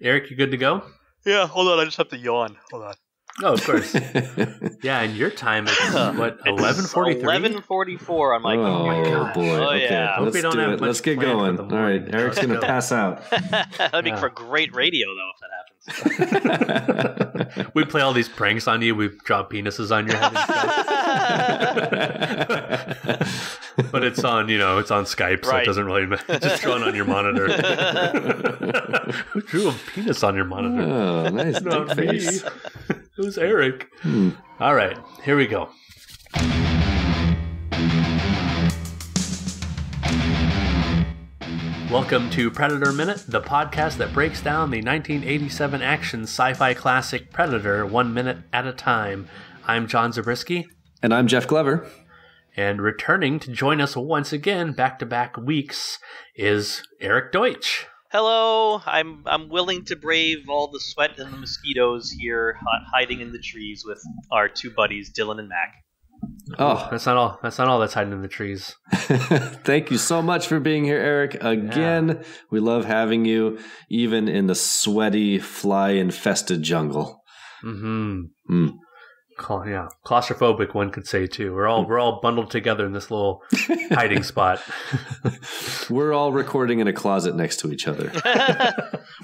Eric, you good to go? Yeah, hold on. I just have to yawn. Hold on. Oh, of course. Yeah, and your time is what, 11:43? 11:44 on my computer. my God. Boy. Oh, Okay, yeah. Hope we let's don't do have it. much Let's get planned for going. the All right, morning. Eric's going to pass out. That'd be for great radio, though, if that happens. We play all these pranks on you. We draw penises on your head and stuff. But it's on, it's on Skype, so Right. it doesn't really matter. It's just drawn on your monitor. Who drew a penis on your monitor? Oh, nice Not dick me. face. It was Eric. All right, here we go. Welcome to Predator Minute, the podcast that breaks down the 1987 action sci-fi classic Predator 1 minute at a time. I'm John Zabriskie. And I'm Jeff Glover. And returning to join us once again, back-to-back weeks, is Eric Deutsch. Hello. I'm willing to brave all the sweat and the mosquitoes here, hiding in the trees with our two buddies, Dylan and Mac. Oh, That's not all that's hiding in the trees. thank you so much for being here, Eric. Again, we love having you, even in the sweaty, fly-infested jungle. Mm-hmm. Claustrophobic, one could say too. We're all bundled together in this little hiding spot. We're all recording in a closet next to each other.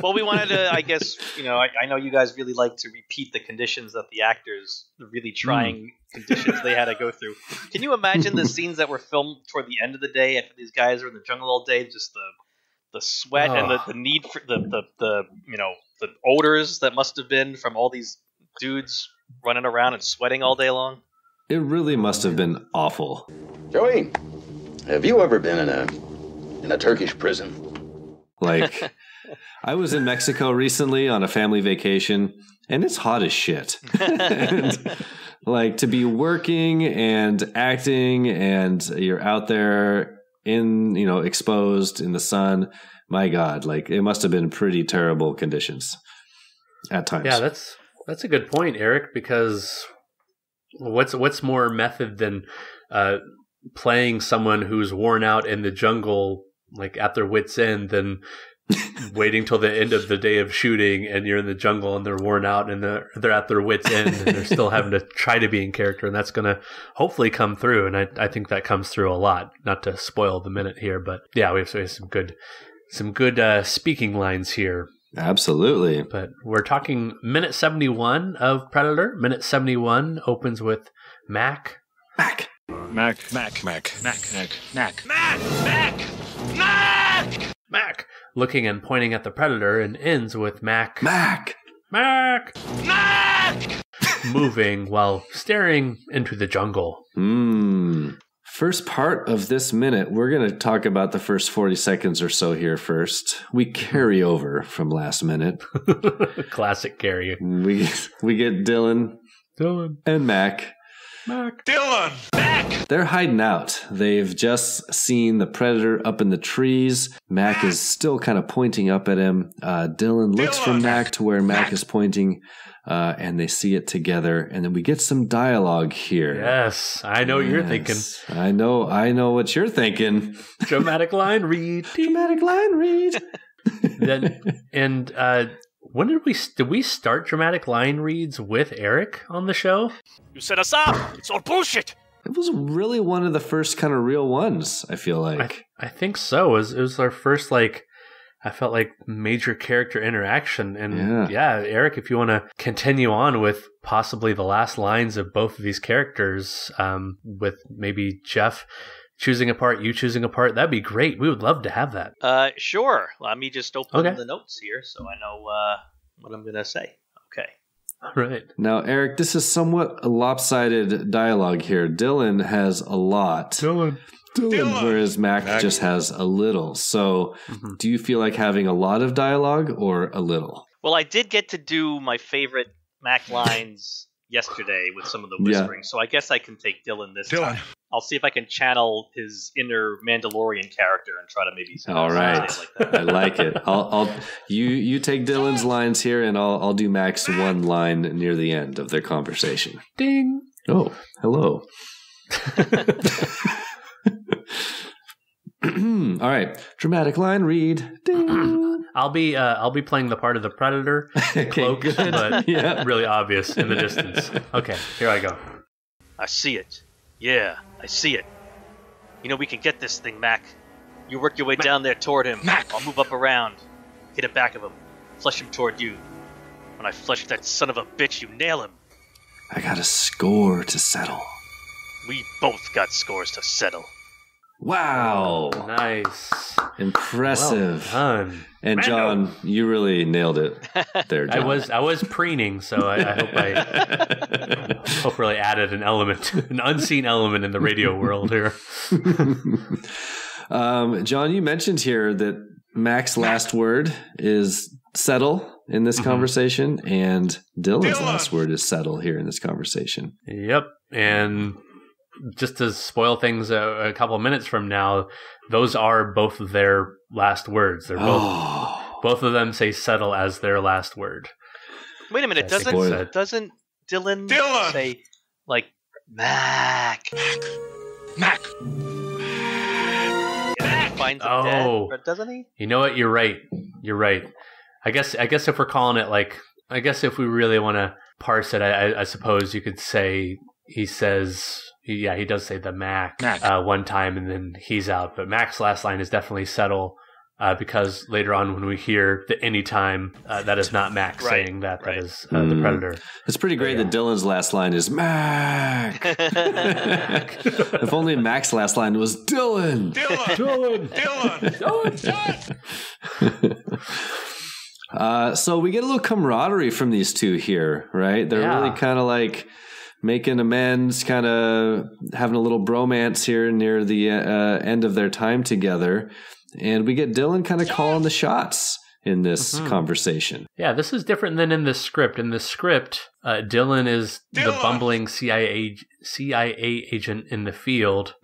Well, we wanted to, I guess, I know you guys really like to repeat the conditions that the actors, the really trying conditions they had to go through. Can you imagine the scenes that were filmed toward the end of the day after these guys were in the jungle all day? Just the sweat and the need for the odors that must have been from all these dudes running around and sweating all day long. It really must have been awful. Joey, have you ever been in a Turkish prison? Like, I was in Mexico recently on a family vacation, and it's hot as shit. And, like, to be working and acting, and you're out there in, exposed in the sun. My God, like, it must have been pretty terrible conditions at times. Yeah, that's a good point, Eric, because what's more method than playing someone who's worn out in the jungle, like at their wits' end, than waiting till the end of the day of shooting and you're in the jungle and they're worn out and they're at their wits' end and they're still having to try to be in character, and that's going to hopefully come through, and I think that comes through a lot. Not to spoil the minute here, but yeah, we have some good speaking lines here. Absolutely. But we're talking minute 71 of Predator. Minute 71 opens with Mac. Mac. Looking and pointing at the Predator, and ends with Mac. Moving while staring into the jungle. First part of this minute, we're going to talk about the first 40 seconds or so here first. We carry over from last minute. Classic carry. We get Dylan and Mac. They're hiding out. They've just seen the Predator up in the trees. Mac is still kind of pointing up at him. Dylan looks from Mac to where Mac is pointing, and they see it together. And then we get some dialogue here. Yes, I know what you're thinking. I know what you're thinking. Dramatic line read. When did we start dramatic line reads with Eric on the show? You set us up. It's all bullshit. It was really one of the first kind of real ones, I feel like. I think so. It was our first, I felt like major character interaction. And yeah, Eric, if you want to continue on with possibly the last lines of both of these characters, with maybe Jeff choosing a part, you choosing a part, that'd be great. We would love to have that. Sure. Let me just open the notes here so I know what I'm going to say. Okay. All right. Now, Eric, this is somewhat a lopsided dialogue here. Dylan has a lot. Dylan. Whereas Mac just has a little. So do you feel like having a lot of dialogue or a little? Well, I did get to do my favorite Mac lines yesterday with some of the whispering, so I guess I can take Dylan this time. I'll see if I can channel his inner Mandalorian character and try to maybe say like that. I like it. You take Dylan's lines here, and I'll do Mac's one line near the end of their conversation. Ding. Oh, hello. All right. Dramatic line read. Ding. I'll be playing the part of the Predator, cloaked, but really obvious in the distance. Okay, here I go. I see it. Yeah, I see it. You know we can get this thing, Mac. You work your way down there toward him. Mac! I'll move up around. Hit the back of him. Flush him toward you. When I flush that son of a bitch, you nail him. I got a score to settle. We both got scores to settle. Wow. Nice. Impressive. Well done. And John, you really nailed it there, John. I was preening, so I hope really added an element, an unseen element in the radio world here. John, you mentioned here that Mac's last word is settle in this conversation, and Dylan's last word is settle here in this conversation. Yep. And just to spoil things a couple of minutes from now, those are both of their last words. They're both of them say settle as their last word. Wait a minute, doesn't Dylan say like Mac? Mac. And he finds him dead, but doesn't he? You know what? You're right. I guess if we're calling it like, I guess if we really want to parse it, I suppose you could say he says. He does say the Mac. One time, and then he's out. But Mac's last line is definitely settle, because later on when we hear the anytime, that is not Mac saying that. That is the Predator. It's pretty great that Dylan's last line is Mac. If only Mac's last line was Dylan. So we get a little camaraderie from these two here, right? They're really kind of like making amends, kind of having a little bromance here near the end of their time together. And we get Dylan kind of calling the shots in this conversation. Yeah, this is different than in the script. In the script, Dylan is the bumbling CIA agent in the field.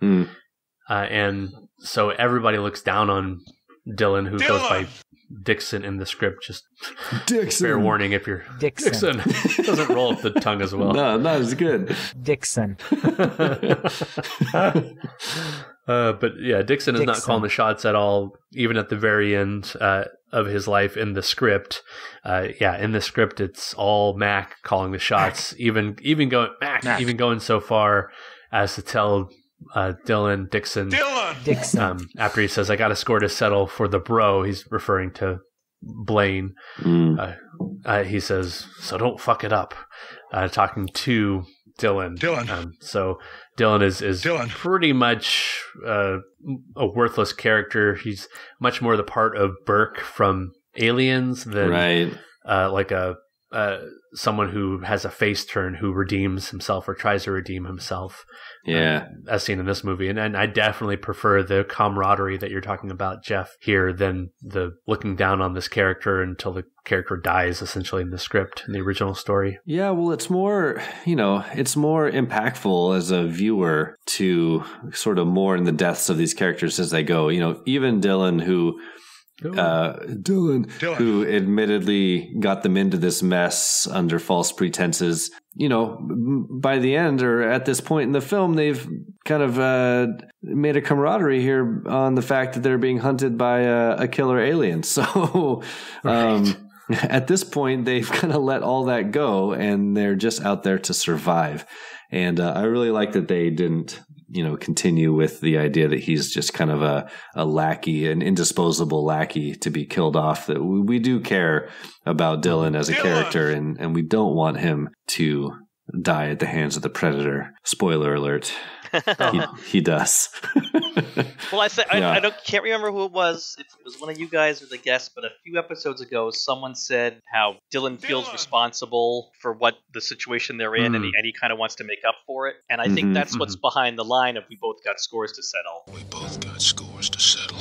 And so everybody looks down on Dylan, who goes by Dixon in the script. Just Dixon. Fair warning if you're Dixon. Doesn't roll up the tongue as well. No, not as good. Dixon. But yeah, Dixon is not calling the shots at all, even at the very end of his life in the script. In the script, it's all Mac calling the shots, even going so far as to tell Dixon, after he says, "I got a score to settle for the bro," he's referring to Blaine. He says, "So don't fuck it up," talking to Dylan. So Dylan is pretty much a worthless character. He's much more the part of Burke from Aliens than like someone who has a face turn, who redeems himself or tries to redeem himself. As seen in this movie. And I definitely prefer the camaraderie that you're talking about, Jeff, here than the looking down on this character until the character dies, essentially, in the script, in the original story. Yeah, well, it's more, it's more impactful as a viewer to sort of mourn the deaths of these characters as they go. Even Dylan, who who admittedly got them into this mess under false pretenses. By the end, or at this point in the film, they've kind of made a camaraderie here on the fact that they're being hunted by a killer alien. So at this point, they've kind of let all that go, and they're just out there to survive. And I really like that they didn't continue with the idea that he's just kind of a lackey, an indisposable lackey to be killed off. That we do care about Dylan as a character, and we don't want him to die at the hands of the Predator. Spoiler alert. He does. Well, I can't remember who it was. If it was one of you guys or the guest, but a few episodes ago, someone said how Dylan feels responsible for what the situation they're in, and he kind of wants to make up for it. And I think that's what's behind the line of "we both got scores to settle." We both got scores to settle.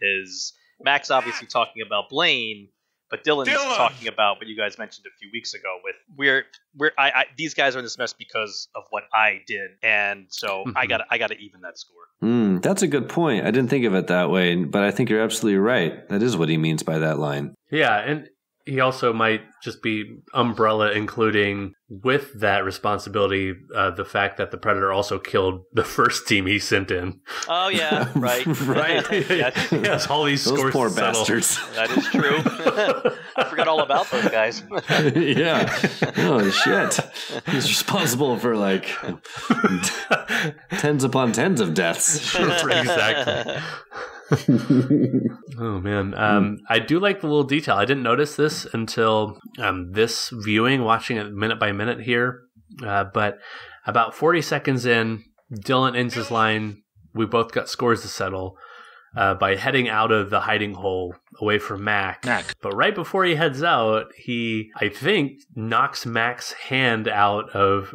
Is Max obviously talking about Blaine, but Dylan's talking about what you guys mentioned a few weeks ago with these guys are in this mess because of what I did, and so I gotta even that score. That's a good point. I didn't think of it that way, but I think you're absolutely right. That is what he means by that line. Yeah, and he also might just be Umbrella, including with that responsibility the fact that the Predator also killed the first team he sent in. Oh yeah, right. Yes. Yes, all these Those scores poor to settle. bastards. That is true. I forgot all about those guys. Yeah. Oh shit. He's responsible for like tens upon tens of deaths. Exactly. Oh man, I do like the little detail. I didn't notice this until this viewing, watching it minute by minute here. But about 40 seconds in, Dylan ends his line. We both got scores to settle by heading out of the hiding hole away from Mac. But right before he heads out, he, I think, knocks Mac's hand off of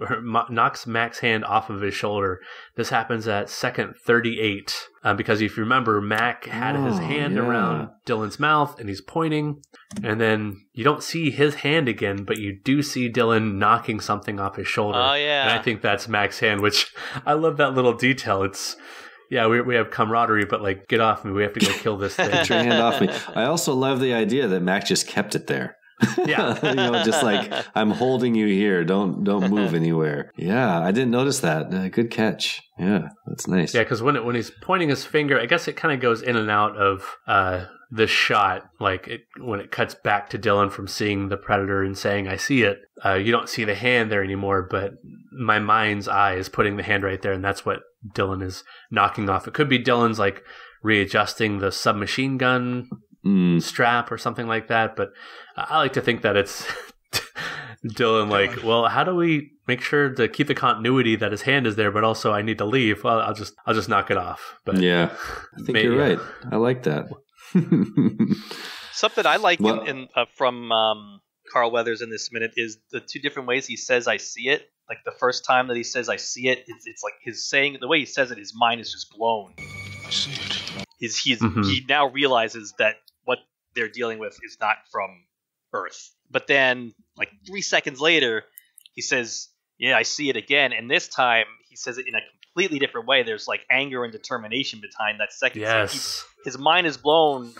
his shoulder. This happens at second 38. Because if you remember, Mac had his hand around Dylan's mouth and he's pointing. And then you don't see his hand again, but you do see Dylan knocking something off his shoulder. Oh, yeah. And I think that's Mac's hand, which I love that little detail. It's, yeah, we have camaraderie, but like, get off me. We have to go kill this thing. Get your hand off me. I also love the idea that Mac just kept it there. Yeah. Just like, I'm holding you here. Don't move anywhere. Yeah, I didn't notice that. Good catch. Yeah, that's nice. Yeah, because when he's pointing his finger, I guess it kind of goes in and out of the shot. Like when it cuts back to Dylan from seeing the Predator and saying, I see it. You don't see the hand there anymore, but my mind's eye is putting the hand right there, and that's what Dylan is knocking off. It could be Dylan's like readjusting the submachine gun strap or something like that, but I like to think that it's Dylan like, well, how do we make sure to keep the continuity that his hand is there, but also I need to leave? Well, I'll just knock it off. But yeah, I think you're right. I like that. Something I like from Carl Weathers in this minute is the two different ways he says I see it. Like the first time that he says I see it, it's like his saying, the way he says it, his mind is just blown. I see it. He now realizes that what they're dealing with is not from Earth. But then, like 3 seconds later, he says, yeah, I see it again. And this time, he says it in a completely different way. There's like anger and determination behind that second. Yes. His mind is blown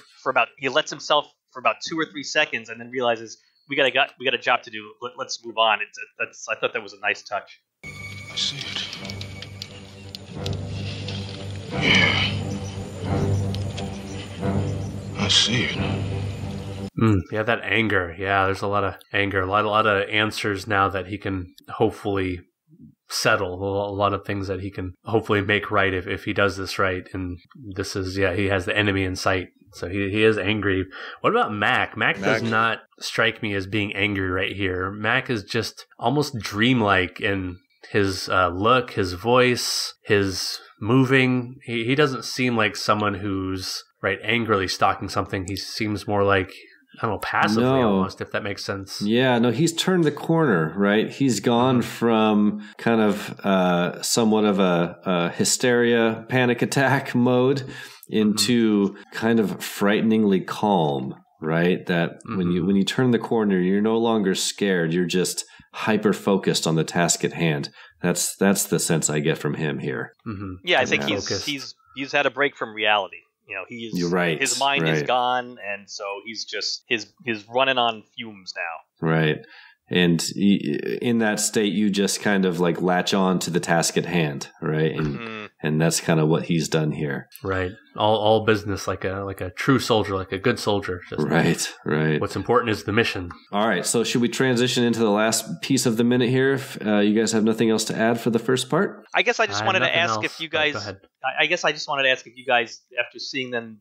he lets himself for about 2 or 3 seconds and then realizes, we got a job to do. Let's move on. I thought that was a nice touch. I see it. Yeah. I see it. Yeah, that anger. Yeah, there's a lot of anger, a lot of answers now that he can hopefully settle, a lot of things that he can hopefully make right if he does this right. And this is, he has the enemy in sight. So he is angry. What about Mac? Mac does not strike me as being angry right here. Mac is just almost dreamlike in his look, his voice, his moving. He doesn't seem like someone who's angrily stalking something. He seems more like, I don't know, passively almost, if that makes sense. Yeah, no, he's turned the corner, right? He's gone from kind of somewhat of a hysteria, panic attack mode into kind of frighteningly calm, right? That when you turn the corner, you're no longer scared. You're just hyper focused on the task at hand. That's the sense I get from him here. Yeah, I think he's had a break from reality. You're right. His mind is gone, and so he's just he's running on fumes now. Right. And in that state, you just kind of like latch on to the task at hand, right? And that's kind of what he's done here. Right. All business like a true soldier, like a good soldier. Just right. What's important is the mission. All right. So should we transition into the last piece of the minute here? If you guys have nothing else to add for the first part? I guess I just wanted to ask if you guys. Go ahead. I guess I just wanted to ask if you guys, after seeing then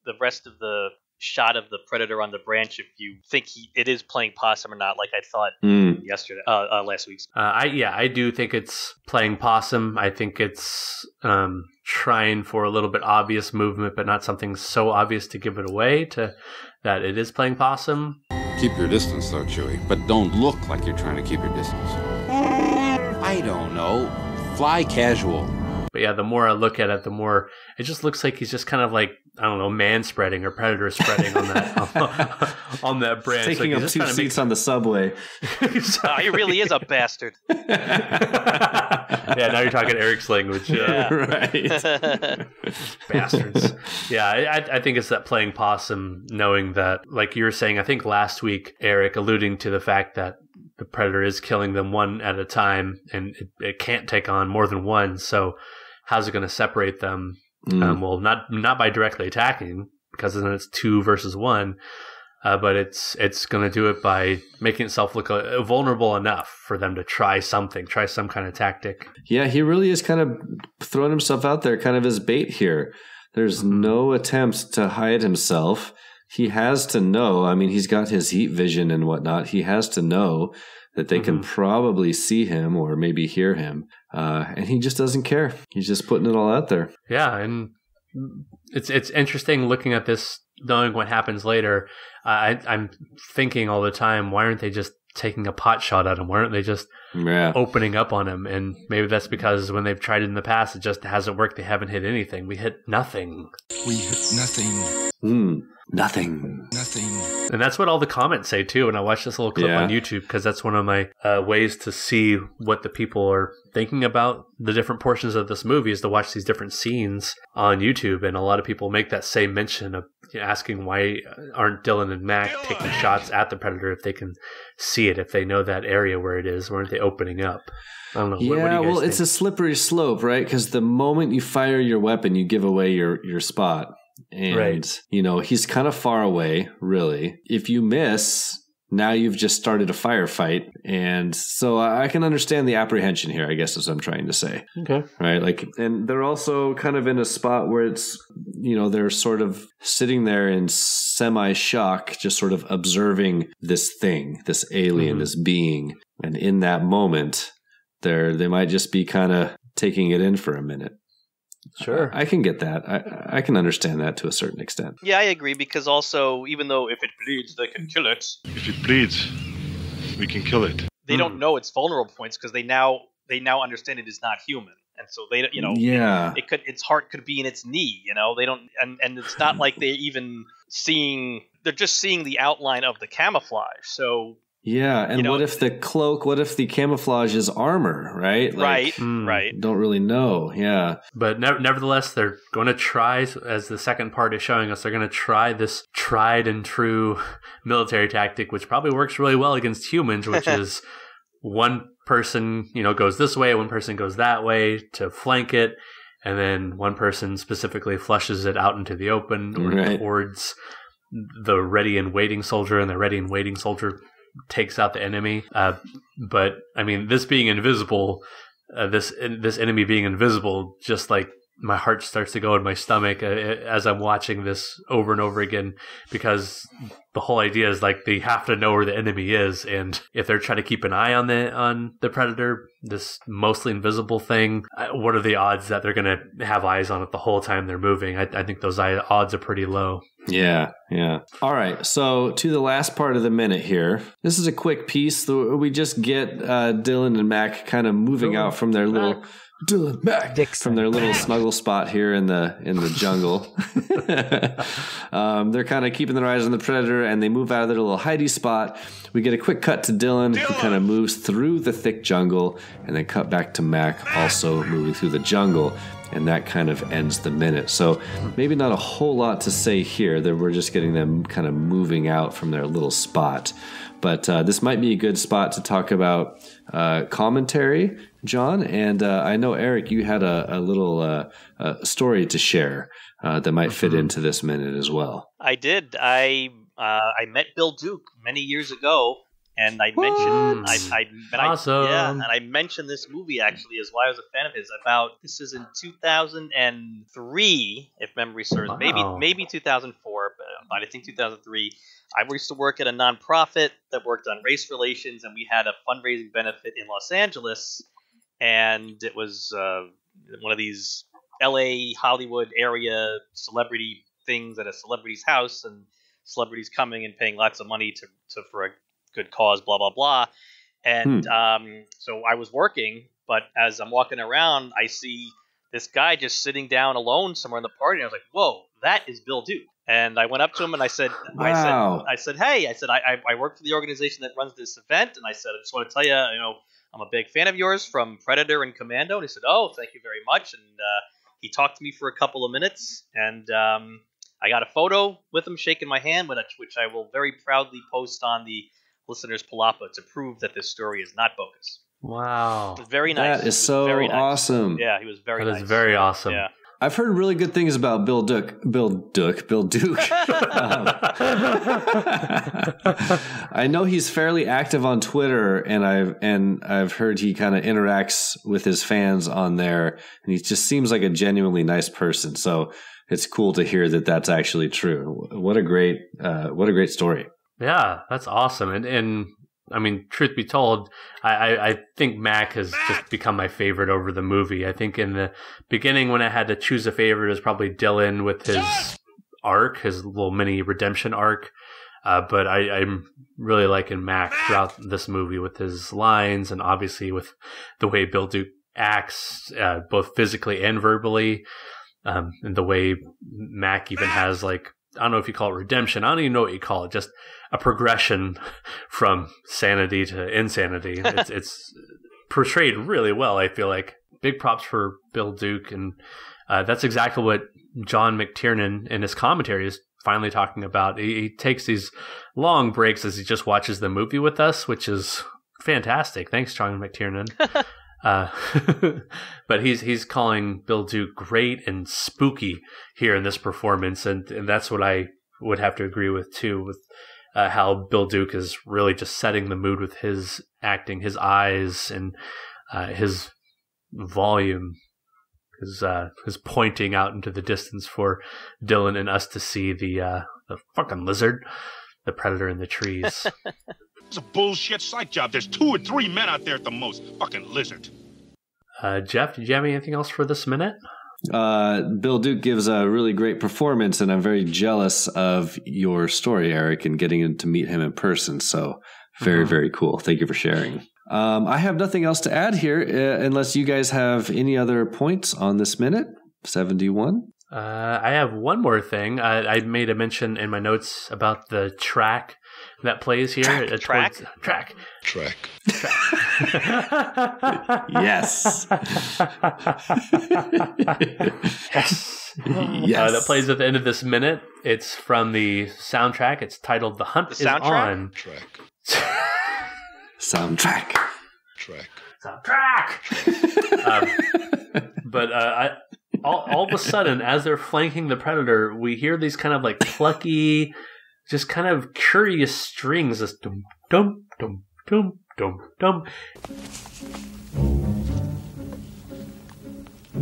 the rest of the shot of the Predator on the branch, if you think it is playing possum or not, like I thought last week. I do think it's playing possum. I think it's trying for a little bit obvious movement, but not something so obvious to give it away to that it is playing possum. Keep your distance, though, Chewie, but don't look like you're trying to keep your distance. I don't know. Fly casual. But yeah, the more I look at it, the more it just looks like he's just kind of like, I don't know, man spreading or predator spreading on that on that branch. Taking up 2 seats on the subway. He really is a bastard. I Yeah, now you're talking Eric's language. Yeah. Right. Bastards. Yeah, I think it's that playing possum, knowing that, like you were saying, I think last week, Eric, alluding to the fact that the predator is killing them one at a time, and it can't take on more than one. So how's it going to separate them? Well, not by directly attacking, because then it's 2 versus 1. But it's going to do it by making itself look vulnerable enough for them to try some kind of tactic. Yeah, he really is kind of throwing himself out there kind of as bait here. There's no attempt to hide himself. He has to know. I mean, he's got his heat vision and whatnot. He has to know that they can probably see him or maybe hear him. And he just doesn't care. He's just putting it all out there. Yeah, and it's interesting looking at this, knowing what happens later. I'm thinking all the time, why aren't they just taking a pot shot at him? Why aren't they just opening up on him? And maybe that's because when they've tried it in the past, it just hasn't worked. They haven't hit anything. We hit nothing. We hit nothing. Nothing. Nothing. And that's what all the comments say, too. And I watched this little clip on YouTube because that's one of my ways to see what the people are thinking about the different portions of this movie, is to watch these different scenes on YouTube. And a lot of people make that same mention of asking why aren't Dylan and Mac taking shots at the predator if they can see it, if they know that area where it is? Why aren't they opening up? I don't know. Yeah, what do you guys think? It's a slippery slope, right? Because the moment you fire your weapon, you give away your spot. And, he's kind of far away, really. If you miss, now you've just started a firefight. And so I can understand the apprehension here, I guess is what I'm trying to say. Okay. Right? And they're also kind of in a spot where it's, they're sort of sitting there in semi-shock, just sort of observing this thing, this alien, this being. And in that moment, they might just be kind of taking it in for a minute. Sure. I can get that. I can understand that to a certain extent. Yeah, I agree, because also, even though if it bleeds, they can kill it. If it bleeds, we can kill it. They don't know its vulnerable points because they now understand it is not human, and so they its heart could be in its knee. They don't, and it's not like they're even seeing. They're just seeing the outline of the camouflage. So. Yeah, and what if the cloak, what if the camouflage is armor, right? Right. Don't really know, yeah. But nevertheless, they're going to try, as the second part is showing us, they're going to try this tried and true military tactic, which probably works really well against humans, which is one person, goes this way, one person goes that way to flank it, and then one person specifically flushes it out into the open or towards the ready and waiting soldier, and the ready and waiting soldier takes out the enemy. But I mean, this being invisible, this enemy being invisible, just like my heart starts to go in my stomach as I'm watching this over and over again, because the whole idea is like they have to know where the enemy is, and if they're trying to keep an eye on the predator, this mostly invisible thing, what are the odds that they're going to have eyes on it the whole time they're moving? I think those odds are pretty low. Yeah. All right, so to the last part of the minute here. This is a quick piece. We just get Dylan and Mac kind of moving out from their little Dylan Mac from their little snuggle spot here in the jungle. They're kind of keeping their eyes on the predator, and they move out of their little hidey spot. We get a quick cut to Dylan, who kind of moves through the thick jungle, and then cut back to Mac also moving through the jungle. And that kind of ends the minute. So maybe not a whole lot to say here. That we're just getting them kind of moving out from their little spot. But this might be a good spot to talk about commentary, John. And I know, Eric, you had a little story to share that might fit into this minute as well. I did. I met Bill Duke many years ago. And I mentioned, and I mentioned this movie actually as why I was a fan of his. This is in 2003, if memory serves, maybe 2004, but I think 2003. I used to work at a nonprofit that worked on race relations, and we had a fundraising benefit in Los Angeles, and it was one of these LA Hollywood area celebrity things at a celebrity's house, and celebrities coming and paying lots of money for a good cause, blah, blah, blah. And so I was working, but as I'm walking around, I see this guy just sitting down alone somewhere in the party. And I was like, whoa, that is Bill Duke. And I went up to him and I said, wow. I said, hey, I work for the organization that runs this event. And I said, I just want to tell you, I'm a big fan of yours from Predator and Commando. And he said, oh, thank you very much. And he talked to me for a couple of minutes, and I got a photo with him shaking my hand, which I will very proudly post on the Listeners Palapa to prove that this story is not bogus. Wow. It was very nice. That is so awesome. Yeah, he was very nice. That is very awesome. Yeah. I've heard really good things about Bill Duke. I know he's fairly active on Twitter, and I've heard he kind of interacts with his fans on there, and he just seems like a genuinely nice person. So it's cool to hear that that's actually true. What a great story. Yeah, that's awesome. And I mean, truth be told, I think Mac has just become my favorite over the movie. I think in the beginning, when I had to choose a favorite, it was probably Dylan with his arc, his little mini redemption arc. But I'm really liking Mac throughout this movie with his lines, and obviously with the way Bill Duke acts, both physically and verbally, and the way Mac even has, like, I don't know if you call it redemption. I don't even know what you call it. Just a progression from sanity to insanity. It's portrayed really well, I feel like. Big props for Bill Duke. And that's exactly what John McTiernan in his commentary is finally talking about. He takes these long breaks as he just watches the movie with us, which is fantastic. Thanks, John McTiernan. But he's calling Bill Duke great and spooky here in this performance, and that's what I would have to agree with too, with how Bill Duke is really just setting the mood with his acting, his eyes, and his volume, his pointing out into the distance for Dylan and us to see the fucking lizard, the predator in the trees. It's a bullshit sight job. There's 2 or 3 men out there at the most. Fucking lizard. Jeff, did you have anything else for this minute? Bill Duke gives a really great performance, and I'm very jealous of your story, Eric, and getting to meet him in person. So very, very cool. Thank you for sharing. I have nothing else to add here, unless you guys have any other points on this minute. 71. I have one more thing. I made a mention in my notes about the track that plays here. Track. Yes. Yes. That plays at the end of this minute. It's from the soundtrack. It's titled "The Hunt Is On." Soundtrack. But all of a sudden, as they're flanking the predator, we hear these kind of like plucky, just kind of curious strings, this dum dum dum dum dum dum.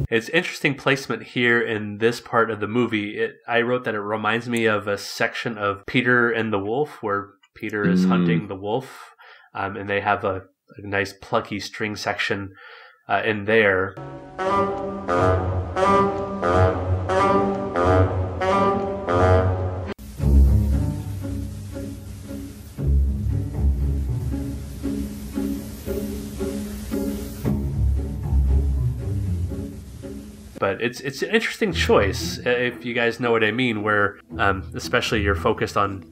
It's interesting placement here in this part of the movie. I wrote that it reminds me of a section of Peter and the Wolf, where Peter is hunting the wolf, and they have a nice plucky string section in there. But it's an interesting choice, if you guys know what I mean, where especially you're focused on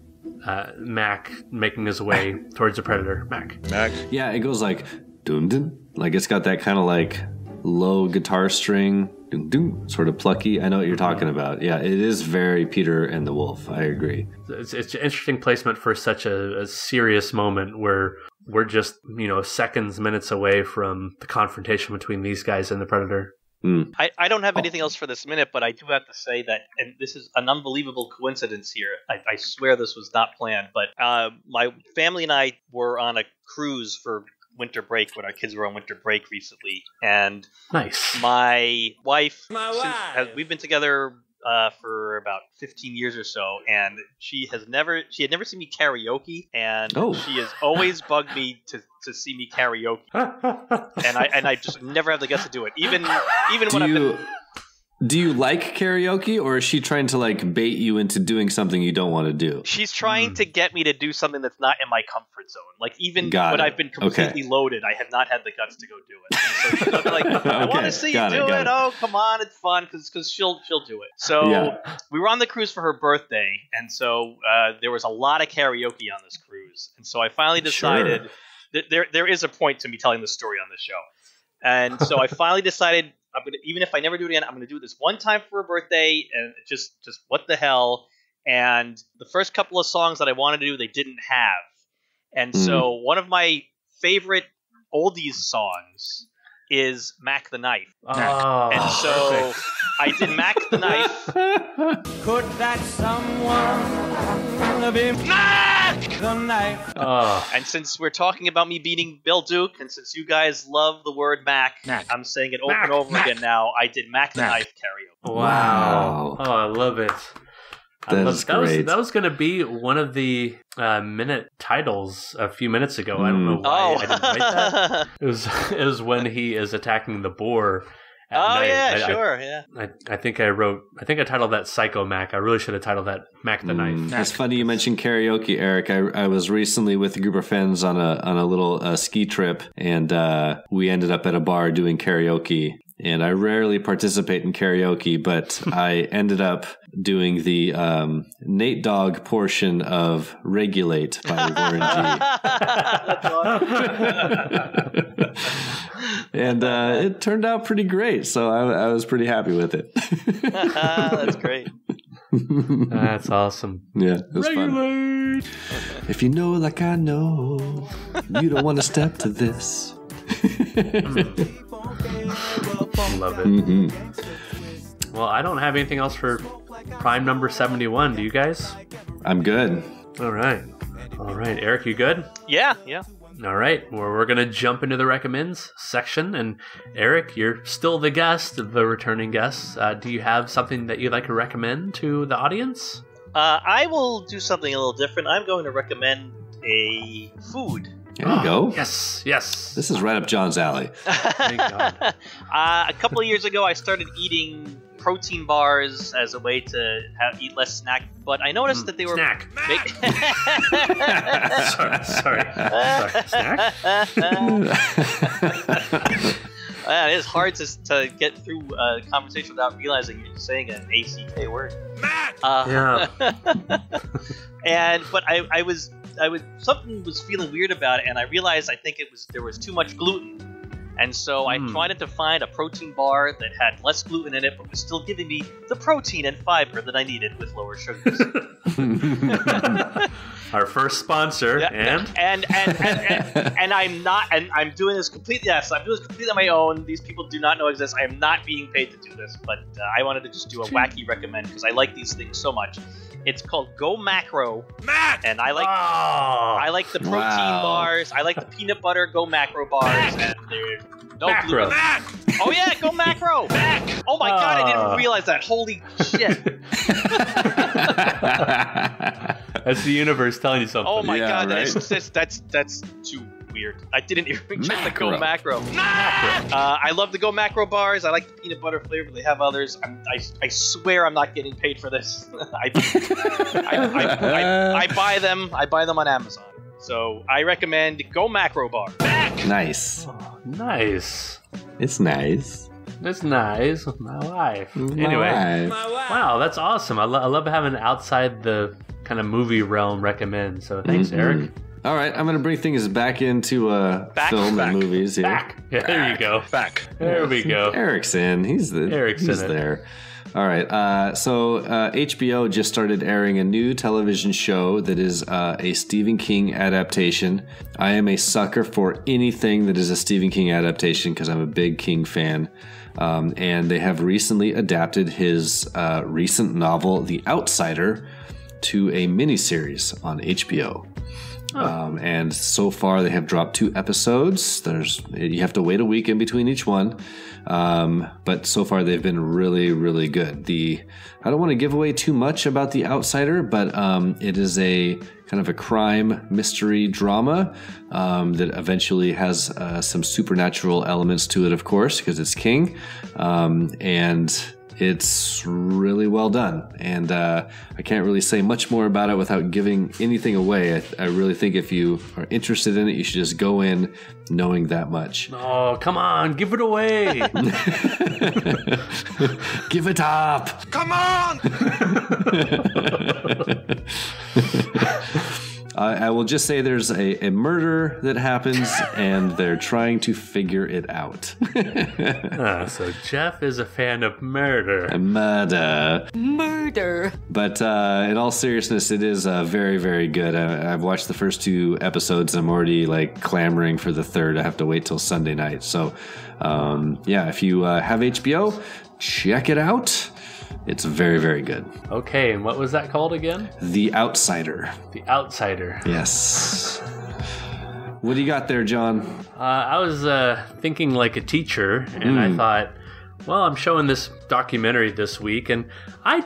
Mac making his way towards the predator. Mac. Yeah, it goes like dun dun, like it's got that kind of like low guitar string, dun dun, sort of plucky. I know what you're talking about. Yeah, it is very Peter and the Wolf. I agree. It's an interesting placement for such a serious moment where we're just seconds, minutes away from the confrontation between these guys and the predator. I don't have anything else for this minute, but I do have to say that, and this is an unbelievable coincidence here. I swear this was not planned, but my family and I were on a cruise for winter break when our kids were on winter break recently, and nice. My wife, we've been together for about 15 years or so, and she had never seen me karaoke, and she has always bugged me to see me karaoke, and I just never have the guts to do it. Even when do you like karaoke, or is she trying to like bait you into doing something you don't want to do? She's trying to get me to do something that's not in my comfort zone. Like even when I've been completely loaded, I have not had the guts to go do it. And so she's like, I want to see you do it. Oh, come on, it's fun because she'll do it. So we were on the cruise for her birthday, and so there was a lot of karaoke on this cruise, and so I finally decided there is a point to me telling the story on this show. And so I finally decided, even if I never do it again, I'm going to do this one time for a birthday, and just what the hell. And the first couple of songs that I wanted to do, they didn't have. And so one of my favorite oldies songs is Mac the Knife. Oh, and so perfect. I did Mac the Knife. Could that someone be Mac the Knife? Oh. And since we're talking about me beating Bill Duke, and since you guys love the word Mac, I'm saying it over and over again now. I did Mac the Knife karaoke. Wow. Oh, I love it. That's great. That was going to be one of the minute titles a few minutes ago. I don't know why I didn't write that. It was when he is attacking the boar at night. Yeah, sure. Yeah. I think I titled that Psycho Mac. I really should have titled that Mac the Knife. It's funny you mentioned karaoke, Eric. I was recently with a group of friends on a little ski trip, and we ended up at a bar doing karaoke. And I rarely participate in karaoke, but I ended up doing the Nate Dogg portion of Regulate by Warren G. And it turned out pretty great, so I was pretty happy with it. That's great. That's awesome. Yeah, it was fun. If you know like I know, you don't want to step to this. Love it. Well, I don't have anything else for Prime number 71. Do you guys? I'm good. All right. Eric, you good? Yeah. All right. Well, we're going to jump into the recommends section. And Eric, you're still the guest, the returning guest. Do you have something that you'd like to recommend to the audience? I will do something a little different. I'm going to recommend a food. There you go. Yes. This is right up John's alley. Thank God. A couple of years ago, I started eating protein bars as a way to eat less snack, but I noticed that they were snack. Sorry. Snack. It is hard to get through a conversation without realizing you're saying an ACK word. Yeah. But I was something was feeling weird about it, and I realized I think there was too much gluten. And so I tried to find a protein bar that had less gluten in it, but was still giving me the protein and fiber that I needed with lower sugars. Our first sponsor, and I'm doing this completely. Yes, I'm doing this completely on my own. These people do not know exist. I am not being paid to do this, but I wanted to just do a wacky recommend because I like these things so much. It's called Go Macro, and I like the protein bars. I like the peanut butter Go Macro bars, and there's no gluten. Oh yeah, Go Macro! Oh my God, I didn't realize that. Holy shit! That's the universe telling you something. Oh my God, right? that's too weird. I didn't even check the Go Macro. I love the Go Macro bars. I like the peanut butter flavor. They have others. I swear I'm not getting paid for this. I buy them. I buy them on Amazon. So I recommend Go Macro bar. Nice. Oh, nice. It's nice. That's nice. My life. Anyway, wow, that's awesome. I love having outside the kind of movie realm recommend. So thanks, Eric. All right, I'm going to bring things back into film and movies here. Yeah, there you go. There we go. Eric's in. He's there. All right. So HBO just started airing a new television show that is a Stephen King adaptation. I am a sucker for anything that is a Stephen King adaptation because I'm a big King fan. And they have recently adapted his recent novel, The Outsider, to a miniseries on HBO. And so far they have dropped 2 episodes. You have to wait a week in between each one. But so far they've been really, really good. I don't want to give away too much about The Outsider, but it is a kind of a crime mystery drama that eventually has some supernatural elements to it, of course, because it's King. And it's really well done, and I can't really say much more about it without giving anything away. I really think if you are interested in it, you should just go in knowing that much. Oh, come on, give it away. Give it up. Come on! I will just say there's a murder that happens, and they're trying to figure it out. So Jeff is a fan of murder. Murder. But in all seriousness, it is very, very good. I've watched the first 2 episodes. I'm already like clamoring for the third. I have to wait till Sunday night. So if you have HBO, check it out. It's very, very good. Okay, and what was that called again? The Outsider. The Outsider. Yes. What do you got there, John? I was thinking like a teacher, and I thought, well, I'm showing this documentary this week, and I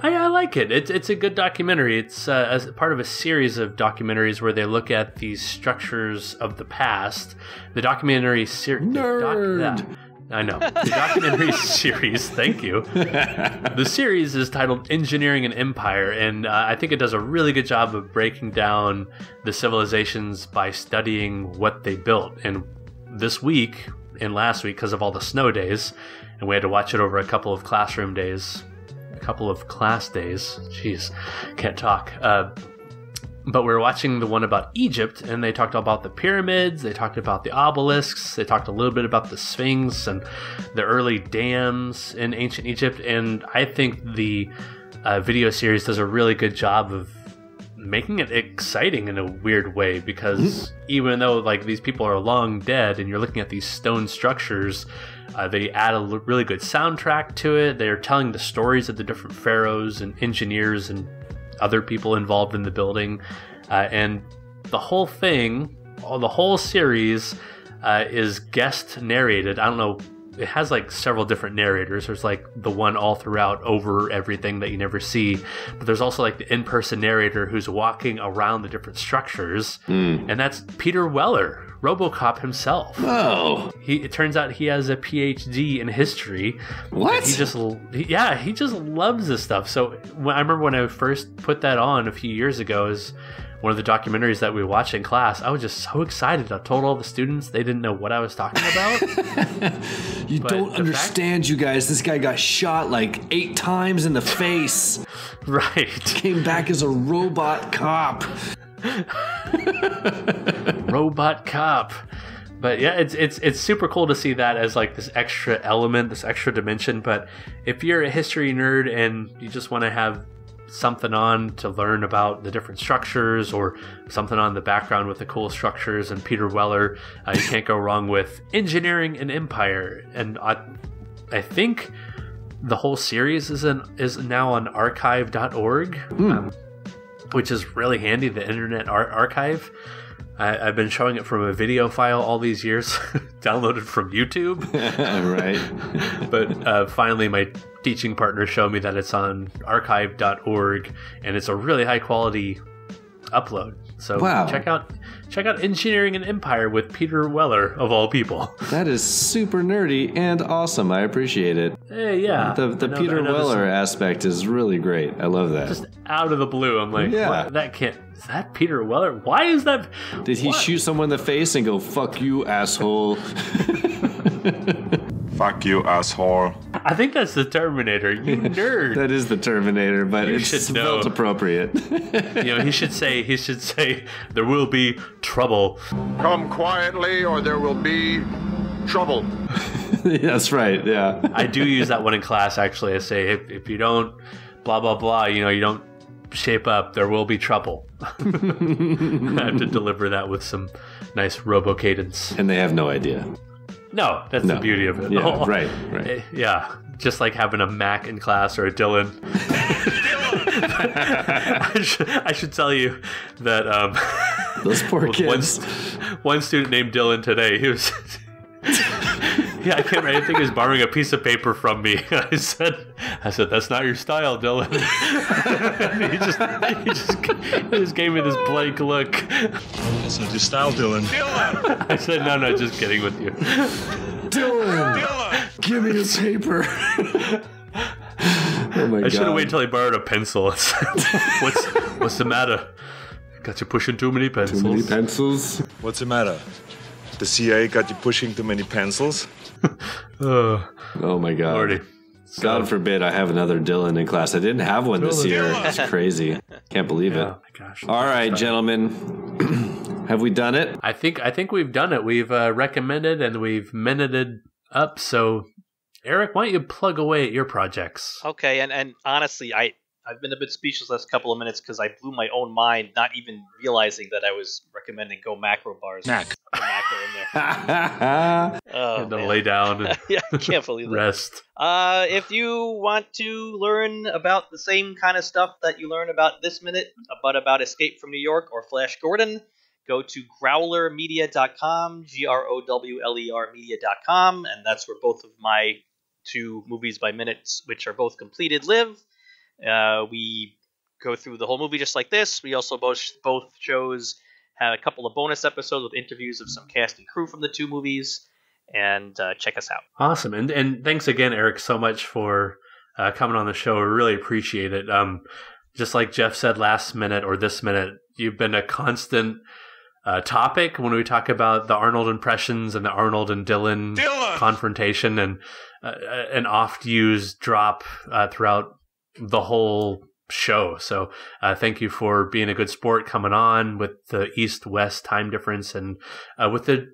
like it. It's a good documentary. It's as part of a series of documentaries where they look at these structures of the past. The documentary series... Nerd! I know. The documentary series, thank you. The series is titled Engineering an Empire, and I think it does a really good job of breaking down the civilizations by studying what they built. And this week and last week, because of all the snow days, and we had to watch it over a couple of classroom days, a couple of class days. Jeez, can't talk. But we were watching the one about Egypt, and they talked about the pyramids, they talked about the obelisks, they talked a little bit about the Sphinx and the early dams in ancient Egypt, and I think the video series does a really good job of making it exciting in a weird way, because even though like these people are long dead and you're looking at these stone structures, they add a really good soundtrack to it. They're telling the stories of the different pharaohs and engineers and other people involved in the building, and the whole thing, the whole series is guest narrated. I don't know, it has like several different narrators. There's like the one all throughout over everything that you never see, but there's also like the in-person narrator who's walking around the different structures, and that's Peter Weller, RoboCop himself. Oh, it turns out he has a PhD in history. What? He just loves this stuff. So I remember when I first put that on a few years ago as one of the documentaries that we watched in class, I was just so excited. I told all the students, they didn't know what I was talking about. You don't understand, you guys. This guy got shot like 8 times in the face. Right. Came back as a robot cop. Robot cop. But yeah, it's super cool to see that as like this extra element, this extra dimension. But if you're a history nerd and you just want to have something on to learn about the different structures, or something on the background with the cool structures and Peter Weller, you can't go wrong with Engineering an Empire. And I think the whole series is now on archive.org, which is really handy, the Internet Archive. I've been showing it from a video file all these years, downloaded from YouTube. Right. But finally, my teaching partner showed me that it's on archive.org, and it's a really high quality upload. So wow. check out Engineering an Empire with Peter Weller, of all people. That is super nerdy and awesome. I appreciate it. Hey, yeah. The Peter Weller aspect is really great. I love that. Just out of the blue, I'm like, what? That can't... Is that Peter Weller? Why is that... Did he shoot someone in the face and go, "Fuck you, asshole"? Fuck you, asshole. I think that's the Terminator. You nerd. That is the Terminator, but it's felt appropriate. He should say, there will be trouble. Come quietly or there will be trouble. That's right, yeah. I do use that one in class, actually. I say, if you don't blah, blah, blah, you don't shape up, there will be trouble. I have to deliver that with some nice robo-cadence. And they have no idea. No, that's the beauty of it. Yeah, right. Yeah, just like having a Mac in class or a Dylan. I should tell you that those poor kids. One student named Dylan today, he was... Yeah, I think he was borrowing a piece of paper from me. I said, "That's not your style, Dylan." he just gave me this blank look. That's not your style, Dylan. Dylan! I said, "No, just kidding with you." Dylan, give me a paper. Oh my God! I should have waited until he borrowed a pencil. What's the matter? Got you pushing too many pencils. Too many pencils? What's the matter? The CIA got you pushing too many pencils? Oh my God. Lordy. So, God forbid I have another Dylan in class. I didn't have one this year. It's crazy. Can't believe it. Oh my gosh. All right, gentlemen. Have we done it? I think we've done it. We've recommended and we've minuted up. So, Eric, why don't you plug away at your projects? Okay, and honestly, I've been a bit speechless last couple of minutes because I blew my own mind, not even realizing that I was recommending Go Macro Bars. Macro in there. Oh, To lay down and yeah, I can't believe that. rest. If you want to learn about the same kind of stuff that you learn about This Minute, but about Escape from New York or Flash Gordon, go to growlermedia.com, GROWLER media.com, and that's where both of my 2 movies by minutes, which are both completed, live. We go through the whole movie just like this. We also both shows have a couple of bonus episodes with interviews of some cast and crew from the 2 movies, and check us out. Awesome. And thanks again, Eric, so much for coming on the show. I really appreciate it. Just like Jeff said last minute or this minute, you've been a constant topic when we talk about the Arnold impressions and the Arnold and Dylan confrontation, and an oft-used drop throughout the whole show. So thank you for being a good sport coming on with the East-West time difference and with the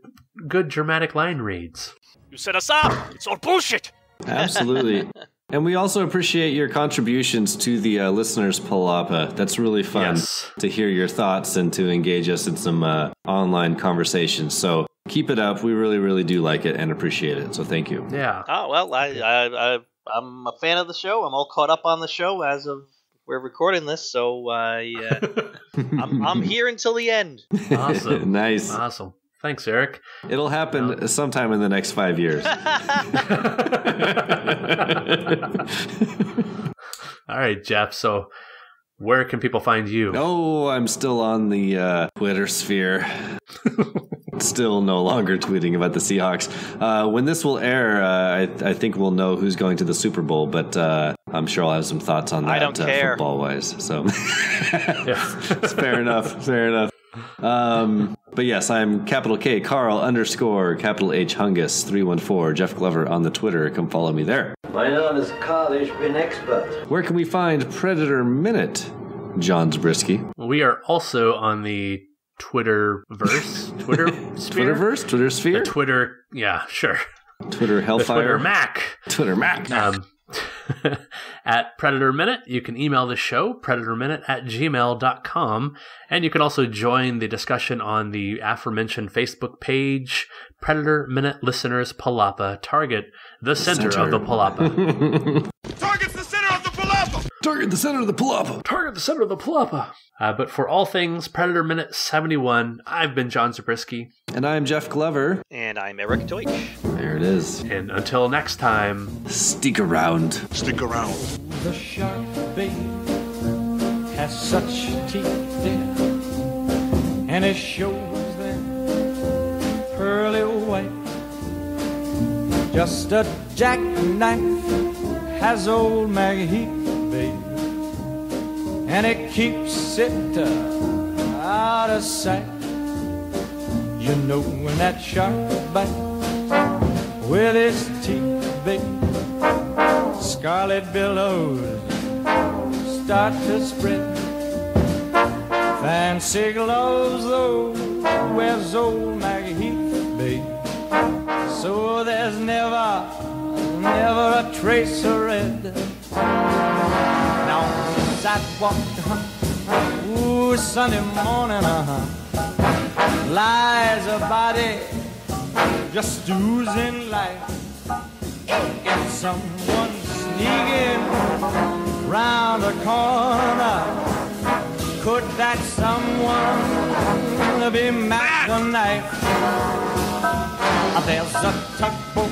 good dramatic line reads. You set us up. It's all bullshit. Absolutely. And we also appreciate your contributions to the listeners' Palapa. That's really fun to hear your thoughts and to engage us in some online conversations. So keep it up. We really, really do like it and appreciate it. So thank you. Yeah. Oh, well, I'm a fan of the show. I'm all caught up on the show as of we're recording this, so I'm here until the end. Awesome. Nice. Awesome. Thanks, Eric. It'll happen sometime in the next 5 years. All right, Jeff. So where can people find you? Oh, I'm still on the Twitter sphere. Still no longer tweeting about the Seahawks. When this will air, I think we'll know who's going to the Super Bowl, but I'm sure I'll have some thoughts on that. I don't care. Football-wise. So it's fair enough. Fair enough. But yes, I'm capital K Carl _ capital H Hungus 314 Jeff Glover on the Twitter. Come follow me there. My name is Carl H. Bin Expert. Where can we find Predator Minute, John Zabriskie? We are also on the Twitterverse, Twitter sphere? Twitterverse, Twitter sphere, the Twitter, yeah, sure. Twitter Hellfire, Twitter Mac. At Predator Minute, you can email the show, predatorminute@gmail.com, and you can also join the discussion on the aforementioned Facebook page, Predator Minute Listeners Palapa. Target the center of the Palapa. Target's the center of the palapa! Target the center of the Palapa. Target the center of the Palapa. But for all things Predator Minute 71, I've been John Zabriskie. And I'm Jeff Glover. And I'm Eric Deutsch. There it is. And until next time, stick around. Stick around. The shark bait has such teeth, dear, and it shows them pearly white. Just a jackknife has old Maggie Heath, babe, and it keeps it out of sight. You know when that shark bites with his teeth, babe, scarlet billows start to spread. Fancy gloves, though, wears old Maggie Heath, babe, so there's never a trace of red. Now on the sidewalk, ooh, Sunday morning, lies a body just oozing life. If someone sneaking round the corner, could that someone be Mac the Knife? There's a tugboat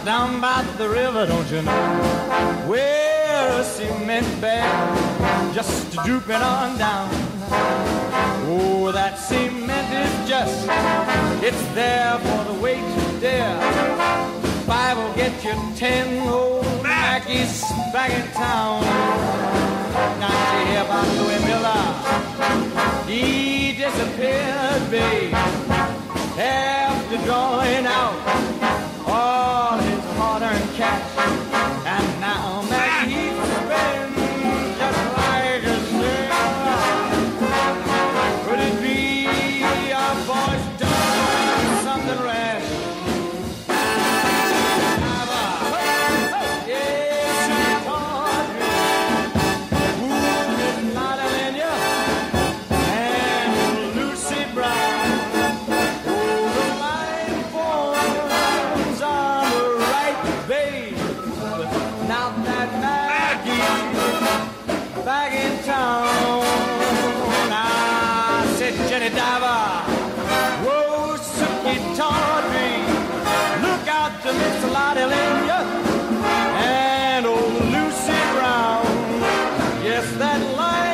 down by the river, don't you know, where a cement bag just drooping on down. Oh, that cement is just, it's there for the weight to dare. 5 will get you 10 old Mackies back in town. Now you hear about Louis Miller, he disappeared, babe, after drawing out all his hard-earned cash. that light